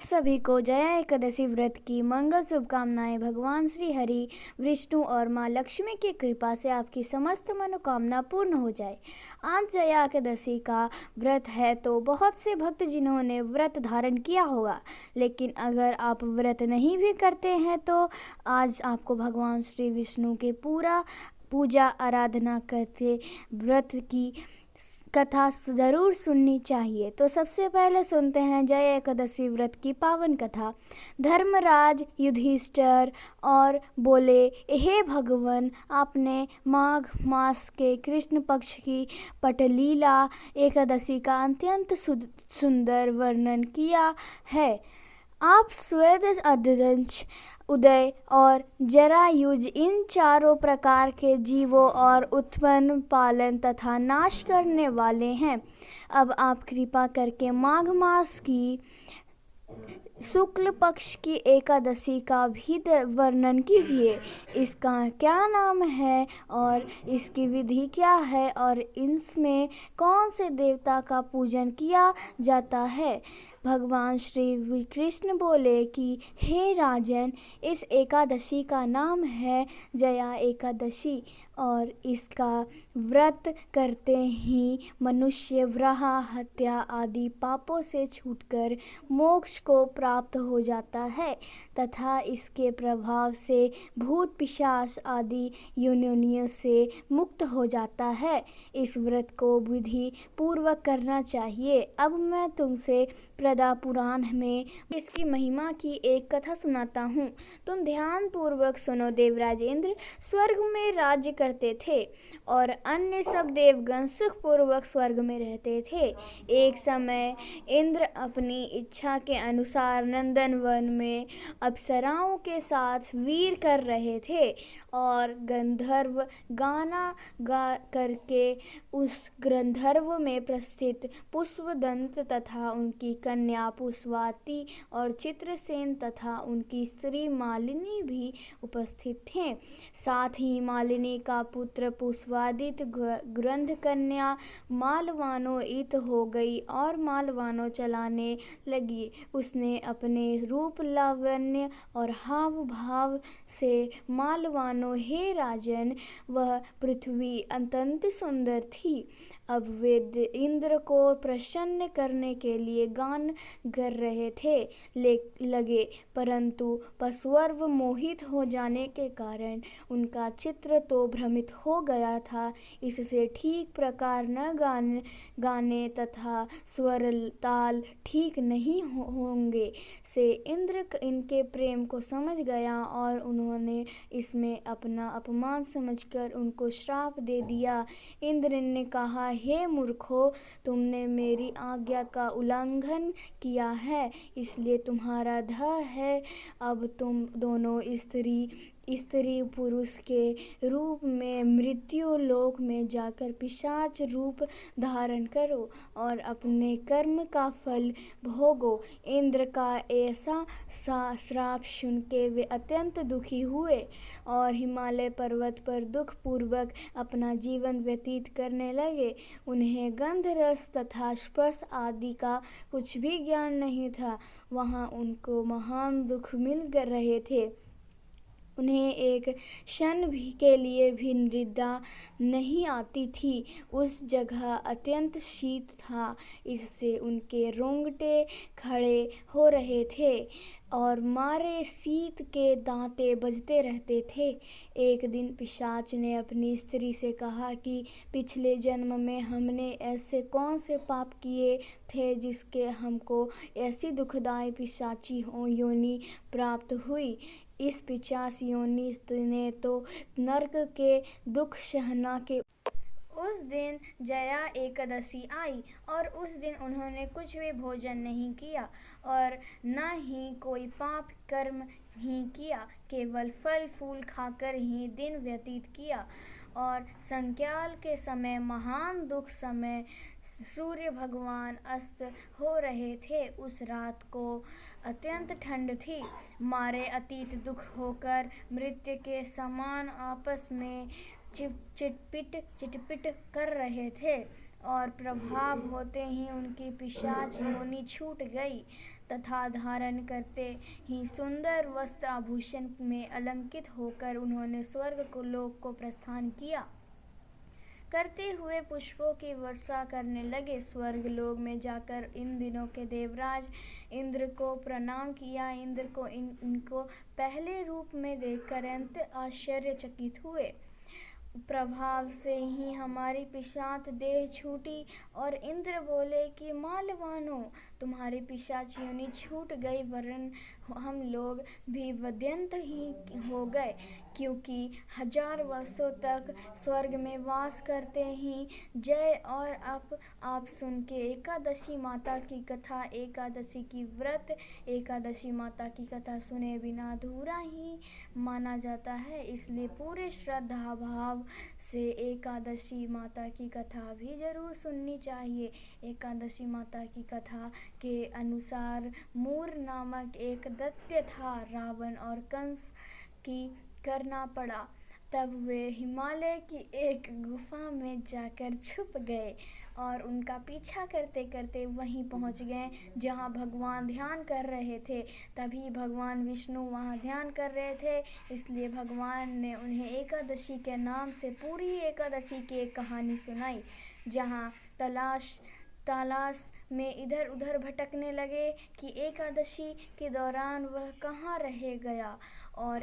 सभी को जया एकादशी व्रत की मंगल शुभकामनाएं। भगवान श्री हरि, विष्णु और माँ लक्ष्मी की कृपा से आपकी समस्त मनोकामना पूर्ण हो जाए। आज जया एकादशी का व्रत है तो बहुत से भक्त जिन्होंने व्रत धारण किया होगा, लेकिन अगर आप व्रत नहीं भी करते हैं तो आज आपको भगवान श्री विष्णु के पूजा आराधना करते व्रत की कथा जरूर सुननी चाहिए। तो सबसे पहले सुनते हैं जया एकादशी व्रत की पावन कथा। धर्मराज युधिष्ठिर और बोले, हे भगवान, आपने माघ मास के कृष्ण पक्ष की पटलीला एकादशी का अत्यंत सुंदर वर्णन किया है। आप स्वेद, अदंश, उदय और जरायुज इन चारों प्रकार के जीवों और उत्पन्न, पालन तथा नाश करने वाले हैं। अब आप कृपा करके माघ मास की शुक्ल पक्ष की एकादशी का भी वर्णन कीजिए। इसका क्या नाम है और इसकी विधि क्या है और इसमें कौन से देवता का पूजन किया जाता है। भगवान श्री कृष्ण बोले कि हे राजन, इस एकादशी का नाम है जया एकादशी और इसका व्रत करते ही मनुष्य व्रह, हत्या आदि पापों से छूटकर मोक्ष को प्राप्त हो जाता है तथा इसके प्रभाव से भूत पिशाच आदि योनियों से मुक्त हो जाता है। इस व्रत को विधि पूर्वक करना चाहिए। अब मैं तुमसे प्रदा पुराण में इसकी महिमा की एक कथा सुनाता हूँ। तुम ध्यान पूर्वक सुनो। देवराज इंद्र स्वर्ग में राज्य करते थे और अन्य सब देवगण सुख पूर्वक स्वर्ग में रहते थे। एक समय इंद्र अपनी इच्छा के अनुसार नंदन वन में अप्सराओं के साथ वीर कर रहे थे और गंधर्व गाना गा करके उस गंधर्व में प्रस्थित पुष्पदंत तथा उनकी कन्या पुष्पवती और चित्रसेन तथा उनकी स्त्री मालिनी भी उपस्थित थे। साथ ही मालिनी का पुत्र पुष्पादित ग्रंथ कन्या मालवानोइत हो गई और मालवानो चलाने लगी। उसने अपने रूप, लावण्य और हाव भाव से मालवानो, हे राजन, वह पृथ्वी अत्यंत सुंदर थी। अब वे इंद्र को प्रसन्न करने के लिए गान कर रहे थे लगे, परंतु पशुवर्व मोहित हो जाने के कारण उनका चित्र तो भ्रमित हो गया था। इससे ठीक प्रकार न गाने तथा स्वर ताल ठीक नहीं होंगे से इंद्र इनके प्रेम को समझ गया और उन्होंने इसमें अपना अपमान समझकर उनको श्राप दे दिया। इंद्र ने कहा, हे मूर्खों, तुमने मेरी आज्ञा का उल्लंघन किया है, इसलिए तुम्हारा ध है। अब तुम दोनों स्त्री पुरुष के रूप में मृत्यु लोक में जाकर पिशाच रूप धारण करो और अपने कर्म का फल भोगो। इंद्र का ऐसा श्राप सुन के वे अत्यंत दुखी हुए और हिमालय पर्वत पर दुख पूर्वक अपना जीवन व्यतीत करने लगे। उन्हें गंध, रस तथा स्पर्श आदि का कुछ भी ज्ञान नहीं था। वहाँ उनको महान दुख मिल रहे थे। उन्हें एक क्षण भी के लिए भी निद्रा नहीं आती थी। उस जगह अत्यंत शीत था, इससे उनके रोंगटे खड़े हो रहे थे और मारे शीत के दांते बजते रहते थे। एक दिन पिशाच ने अपनी स्त्री से कहा कि पिछले जन्म में हमने ऐसे कौन से पाप किए थे जिसके हमको ऐसी दुखदायी पिशाची योनि प्राप्त हुई। इस पिशाच योनि ने तो नरक के दुख सहना के। उस दिन जया एकादशी आई और उस दिन उन्होंने कुछ भी भोजन नहीं किया और न ही कोई पाप कर्म ही किया, केवल फल फूल खाकर ही दिन व्यतीत किया। और संध्याकाल के समय महान दुख समय सूर्य भगवान अस्त हो रहे थे। उस रात को अत्यंत ठंड थी। मारे अतीत दुख होकर मृत्यु के समान आपस में चिटपिट कर रहे थे और प्रभाव होते ही उनकी पिशाच योनि छूट गई। तथा धारण करते ही सुंदर वस्त्र आभूषण में अलंकृत होकर उन्होंने स्वर्ग को लोक को प्रस्थान किया। करते हुए पुष्पों की वर्षा करने लगे। स्वर्ग लोक में जाकर इन दिनों के देवराज इंद्र को प्रणाम किया। इंद्र को इनको पहले रूप में देखकर अत्यंत आश्चर्यचकित हुए। प्रभाव से ही हमारी पिशाच देह छूटी और इंद्र बोले कि मालवानो, तुम्हारी पिशाच योनि छूट गई, वरन हम लोग भी वध्यंत ही हो गए, क्योंकि 1000 वर्षों तक स्वर्ग में वास करते ही जय। और अब आप सुन के एकादशी माता की कथा, एकादशी की व्रत, एकादशी माता की कथा सुने बिना अधूरा ही माना जाता है, इसलिए पूरे श्रद्धा भाव से एकादशी माता की कथा भी जरूर सुननी चाहिए। एकादशी माता की कथा के अनुसार मूर नामक एक दैत्य था। रावण और कंस की करना पड़ा। तब वे हिमालय की एक गुफा में जाकर छुप गए और उनका पीछा करते करते वहीं पहुंच गए जहां भगवान ध्यान कर रहे थे। तभी भगवान विष्णु वहां ध्यान कर रहे थे, इसलिए भगवान ने उन्हें एकादशी के नाम से पूरी एकादशी की एक कहानी सुनाई। जहां तलाश में इधर उधर भटकने लगे कि एकादशी के दौरान वह कहाँ रह गया और